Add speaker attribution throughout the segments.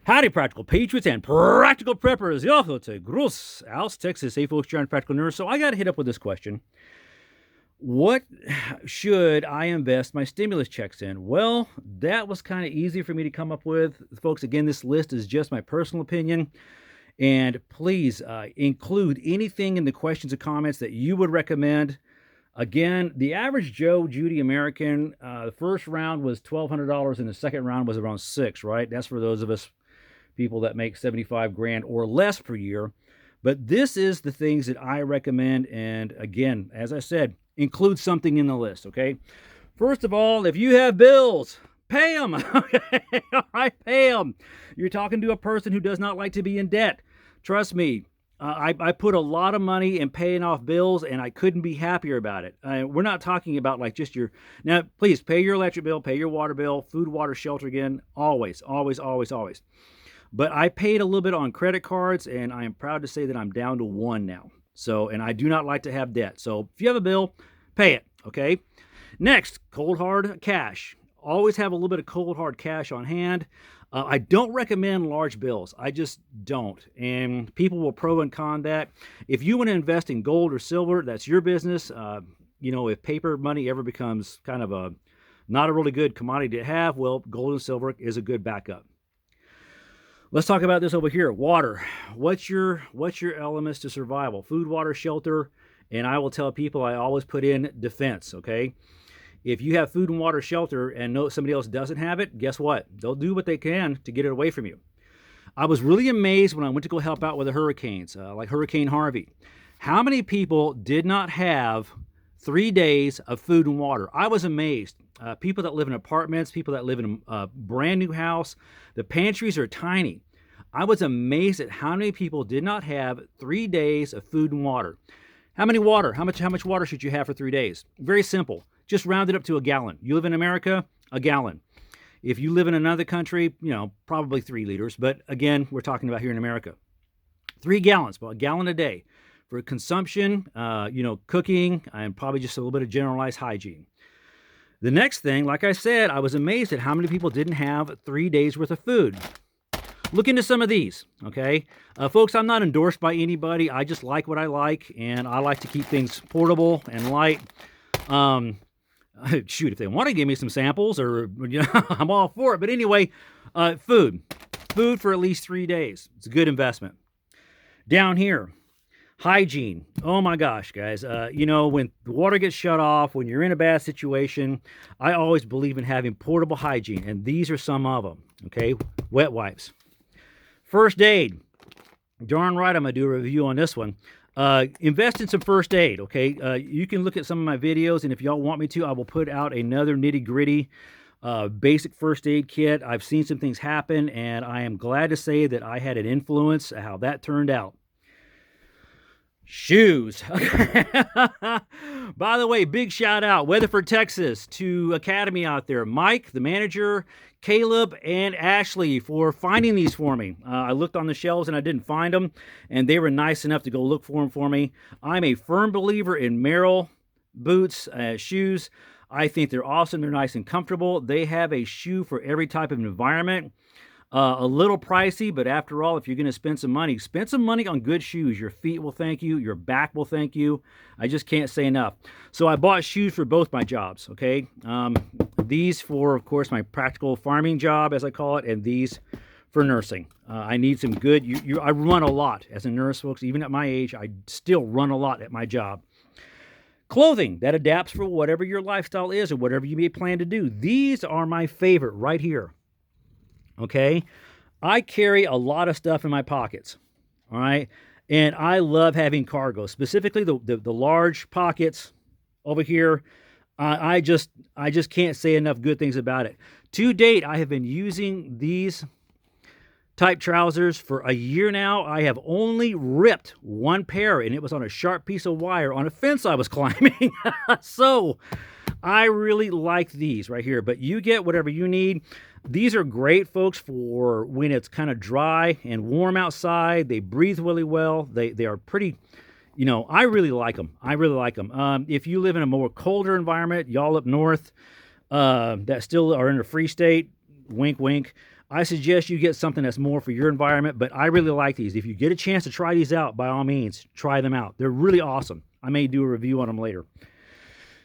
Speaker 1: Howdy, Practical Patriots and Practical Preppers. Yocho to Grus, aus Texas. Hey, folks, John Practical Nurse. So I got to hit up with this question. What should I invest my stimulus checks in? Well, that was kind of easy for me to come up with. Folks, again, this list is just my personal opinion. And please include anything in the questions and comments that you would recommend. Again, the average Joe Judy American, the first round was $1,200 and the second round was around $600, right? That's for those of us people that make 75 grand or less per year. But this is the things that I recommend. And again, as I said, include something in the list, okay? First of all, if you have bills, pay them. Okay, all right, pay them. You're talking to a person who does not like to be in debt. Trust me, I put a lot of money in paying off bills, and I couldn't be happier about it. We're not talking about like just your... Now, please, pay your electric bill, pay your water bill, food, water, shelter again. Always, always, always, always. But I paid a little bit on credit cards, and I am proud to say that I'm down to one now. So, and I do not like to have debt. So if you have a bill, pay it, okay? Next, cold hard cash. Always have a little bit of cold hard cash on hand. I don't recommend large bills. I just don't. And people will pro and con that. If you want to invest in gold or silver, that's your business. If paper money ever becomes kind of not a really good commodity to have, well, gold and silver is a good backup. Let's talk about this over here. Water. What's your elements to survival? Food, water, shelter, and I will tell people I always put in defense, okay? If you have food and water, shelter, and somebody else doesn't have it, guess what? They'll do what they can to get it away from you. I was really amazed when I went to go help out with the hurricanes, like Hurricane Harvey. How many people did not have 3 days of food and water? I was amazed. People that live in apartments, people that live in a brand new house, the pantries are tiny. I was amazed at how many people did not have 3 days of food and water. How many water? How much water should you have for 3 days? Very simple. Just round it up to a gallon. You live in America, a gallon. If you live in another country, probably 3 liters. But again, we're talking about here in America. 3 gallons, about a gallon a day for consumption, cooking, and probably just a little bit of generalized hygiene. The next thing, like I said, I was amazed at how many people didn't have 3 days worth of food. Look into some of these, okay? Folks, I'm not endorsed by anybody. I just like what I like, and I like to keep things portable and light. Shoot, if they want to give me some samples, or I'm all for it. But anyway, food for at least 3 days. It's a good investment. Down here, hygiene. Oh my gosh, guys. When the water gets shut off, when you're in a bad situation, I always believe in having portable hygiene, and these are some of them. Okay, wet wipes. First aid. Darn right, I'm gonna do a review on this one. Invest in some first aid, okay? You can look at some of my videos, and if y'all want me to, I will put out another nitty-gritty basic first aid kit. I've seen some things happen, and I am glad to say that I had an influence how that turned out. Shoes. By the way, big shout out, Weatherford, Texas, to Academy out there. Mike, the manager, Caleb, and Ashley for finding these for me. I looked on the shelves and I didn't find them, and they were nice enough to go look for them for me. I'm a firm believer in Merrell boots, shoes. I think they're awesome. They're nice and comfortable. They have a shoe for every type of environment. A little pricey, but after all, if you're going to spend some money on good shoes. Your feet will thank you. Your back will thank you. I just can't say enough. So I bought shoes for both my jobs, okay? These for, of course, my practical farming job, as I call it, and these for nursing. I need some good... I run a lot as a nurse, folks. Even at my age, I still run a lot at my job. Clothing that adapts for whatever your lifestyle is or whatever you may plan to do. These are my favorite right here. Okay, I carry a lot of stuff in my pockets, all right, and I love having cargo, specifically the large pockets over here. I just can't say enough good things about it. To date, I have been using these type trousers for a year now. I have only ripped one pair, and it was on a sharp piece of wire on a fence I was climbing. So I really like these right here, but you get whatever you need. These are great, folks, for when it's kind of dry and warm outside. They breathe really well. They are pretty, I really like them. If you live in a more colder environment, y'all up north that still are in a free state, wink, wink, I suggest you get something that's more for your environment, but I really like these. If you get a chance to try these out, by all means, try them out. They're really awesome. I may do a review on them later.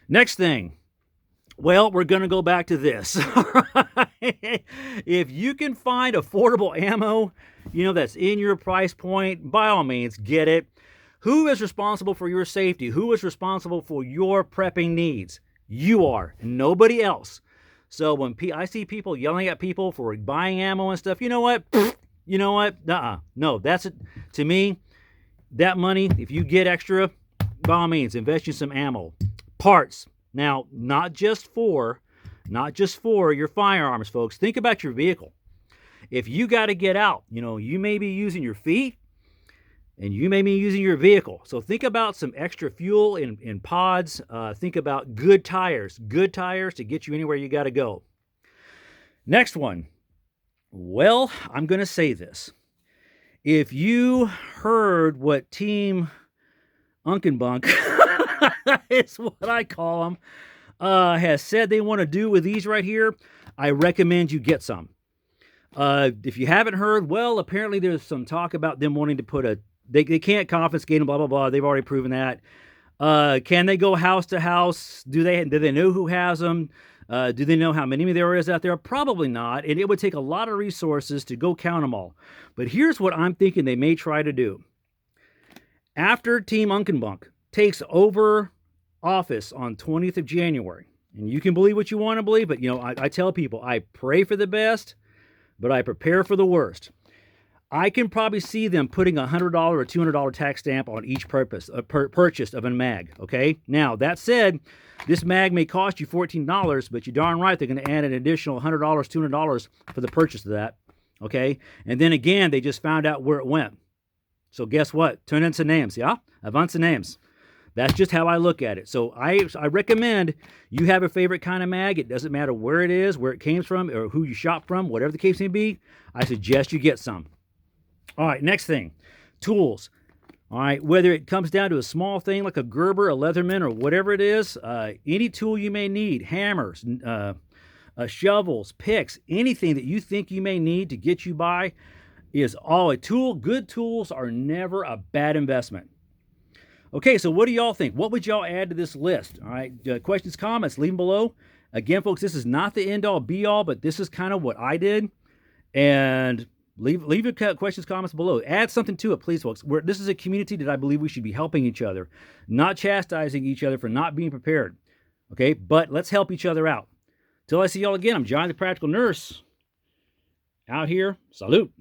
Speaker 1: Next thing. Well, we're going to go back to this. If you can find affordable ammo, that's in your price point, by all means, get it. Who is responsible for your safety? Who is responsible for your prepping needs? You are, and nobody else. So when I see people yelling at people for buying ammo and stuff, you know what? No, that's it. To me, that money, if you get extra, by all means, invest in some ammo. Parts. Now, not just for your firearms, folks. Think about your vehicle. If you got to get out, you may be using your feet and you may be using your vehicle. So think about some extra fuel in pods. Think about good tires to get you anywhere you got to go. Next one. Well, I'm going to say this. If you heard what Team Unkenbunk is what I call them, has said they want to do with these right here, I recommend you get some. If you haven't heard, well, apparently there's some talk about them wanting to put they can't confiscate them, blah, blah, blah. They've already proven that. Can they go house to house? Do they know who has them? Do they know how many there is out there? Probably not, and it would take a lot of resources to go count them all. But here's what I'm thinking they may try to do. After Team Unkenbunk takes over office on 20th of January, and you can believe what you want to believe, but I tell people I pray for the best, but I prepare for the worst. I can probably see them putting a $100 or $200 tax stamp on each purchase of a mag. Okay. Now that said, this mag may cost you $14, but you're darn right they're going to add an additional $100, $200 for the purchase of that. Okay. And then again, they just found out where it went. So guess what? Turn in some names. Yeah, avance some names. That's just how I look at it. So I recommend you have a favorite kind of mag. It doesn't matter where it is, where it came from, or who you shop from, whatever the case may be. I suggest you get some. All right, next thing, tools. All right, whether it comes down to a small thing like a Gerber, a Leatherman, or whatever it is, any tool you may need, hammers, shovels, picks, anything that you think you may need to get you by is all a tool. Good tools are never a bad investment. Okay, so what do y'all think? What would y'all add to this list? All right, questions, comments, leave them below. Again, folks, this is not the end-all, be-all, but this is kind of what I did. And leave your questions, comments below. Add something to it, please, folks. This is a community that I believe we should be helping each other, not chastising each other for not being prepared. Okay, but let's help each other out. Till I see y'all again, I'm John the Practical Nurse. Out here, salute.